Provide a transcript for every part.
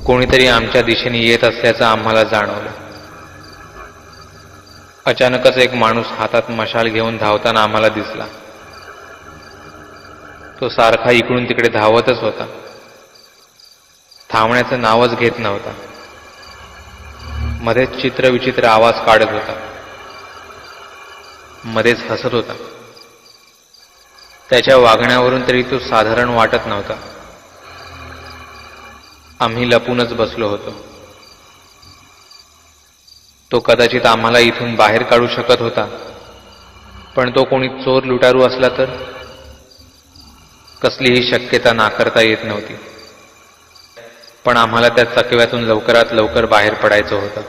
कोणीतरी आमच्या दिशेने येत असल्याचं आम्हाला जाणवलं. अचानकच एक माणूस हातात मशाल घेऊन धावताना आम्हाला दिसला. तो सारखा इकडून तिकडे धावतच होता. थांबण्याचं नावच घेत नव्हता. मध्येच चित्रविचित्र आवाज काढत होता. मध्येच हसत होता. त्याच्या वागण्यावरून तरी तो साधारण वाटत नव्हता. आम्ही लपूनच बसलो होतो. तो कदाचित आम्हाला इथून बाहेर काढू शकत होता, पण तो कोणी चोर लुटारू असला तर? कसलीही शक्यता नाकारता येत नव्हती. पण आम्हाला त्या चकव्यातून लवकरात लवकर बाहेर पडायचं होतं.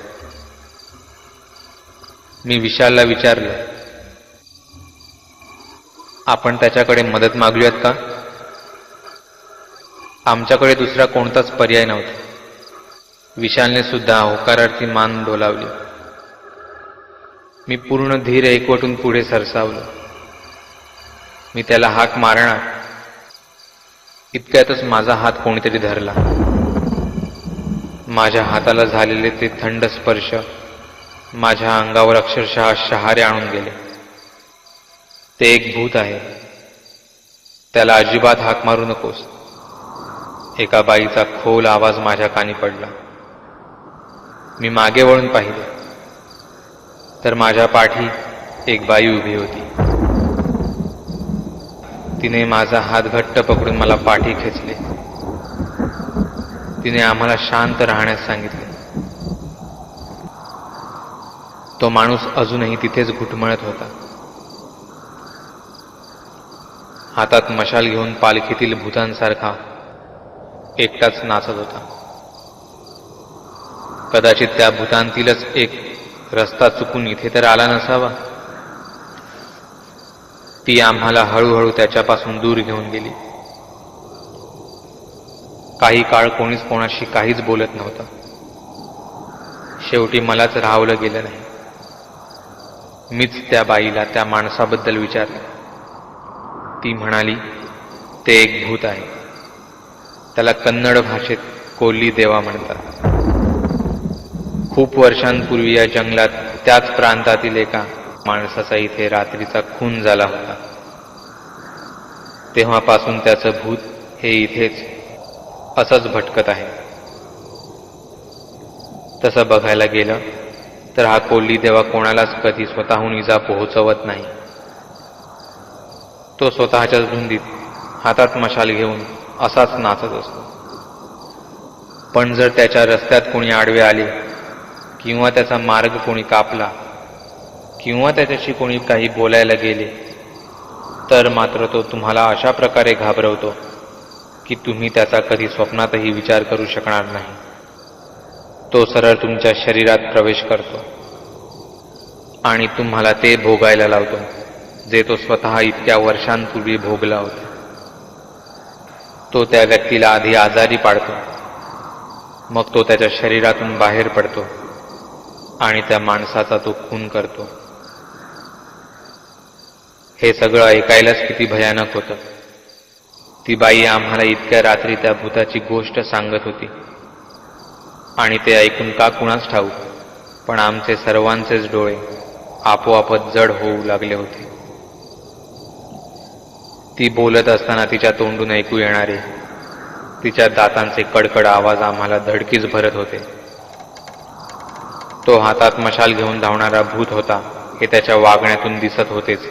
मी विशालला विचारलं, आपण त्याच्याकडे मदत मागूयात का? आमच्याकडे दुसरा कोणताच पर्याय नव्हता. विशालने सुद्धा होकारार्थी मान डोलावली. मी पूर्ण धीर एकवटून पुढे सरसावलो. मी त्याला हाक मारणार इतक्यातच माझा हात कोणीतरी धरला. माझ्या हाताला झालेले ते थंड स्पर्श माझ्या अंगावर अक्षरशः शहारे आणून गेले. ते एक भूत आहे. त्याला अजिबात हाक मारू नकोस. एका बाईचा खोल आवाज माझ्या कानी पडला. मी मागे वळून पाहिले तर माझ्या पाठी एक बाई उभी होती. तिने माझा हात घट्ट पकडून मला पाठी खेचले. तिने आम्हाला शांत राहण्यास सांगितले. तो माणूस अजूनही तिथेच घुटमळत होता. हातात मशाल घेऊन पालखीतील भूतांसारखा एकटाच नाचत होता. कदाचित त्या भूतांतीलच एक रस्ता चुकून इथे तर आला नसावा. ती आम्हाला हळूहळू त्याच्यापासून दूर घेऊन गेली. काही काळ कोणीच कोणाशी काहीच बोलत नव्हतं. शेवटी मलाच राहावलं गेलं नाही. मीच त्या बाईला त्या माणसाबद्दल विचारलं. ती म्हणाली, ते एक भूत आहे. त्याला कन्नड भाषेत कोल्ली देवा म्हणतात. खूप वर्षांपूर्वी या जंगलात त्याच प्रांतातील एका माणसाचा इथे रात्रीचा खून झाला होता. तेव्हापासून त्याचं भूत हे इथेच असंच भटकत आहे. तसं बघायला गेलं तर हा कोल्ली देवा कोणालाच कधी स्वतःहून इजा पोहोचवत नाही. तो स्वतःच्याच धुंदीत हातात मशाल घेऊन असाच नाचत असतो. पण जर त्याच्या रस्त्यात कोणी आडवे आले किंवा त्याचा मार्ग कोणी कापला किंवा त्याच्याशी कोणी काही बोलायला गेले तर मात्र तो तुम्हाला अशा प्रकारे घाबरवतो की तुम्ही त्याचा कधी स्वप्नातही विचार करू शकणार नाही. तो सरळ तुमच्या शरीरात प्रवेश करतो आणि तुम्हाला ते भोगायला लावतो जे तो स्वतः इतक्या वर्षांपूर्वी भोगला होता. तो त्या व्यक्तीला आधी आजारी पाडतो, मग तो त्याच्या शरीरातून बाहेर पडतो आणि त्या माणसाचा तो खून करतो. हे सगळं ऐकायलाच किती भयानक होतं. ती बाई आम्हाला इतक्या रात्री त्या भूताची गोष्ट सांगत होती आणि ते ऐकून का कुणास ठाऊक, पण आमचे सर्वांचेच डोळे आपोआपच जड होऊ लागले होते. ती बोलत असताना तिच्या तोंडून ऐकू येणारे तिच्या दातांचे कडकड आवाज आम्हाला धडकीच भरत होते. तो हातात मशाल घेऊन धावणारा भूत होता हे त्याच्या वागण्यातून दिसत होतेच,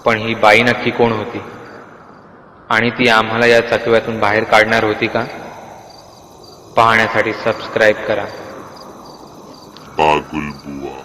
पण ही बाई नक्की कोण होती आणि ती आम्हाला या चकव्यातून बाहेर काढणार होती का? पाहण्यासाठी सबस्क्राईब करा. बागुलबुवा.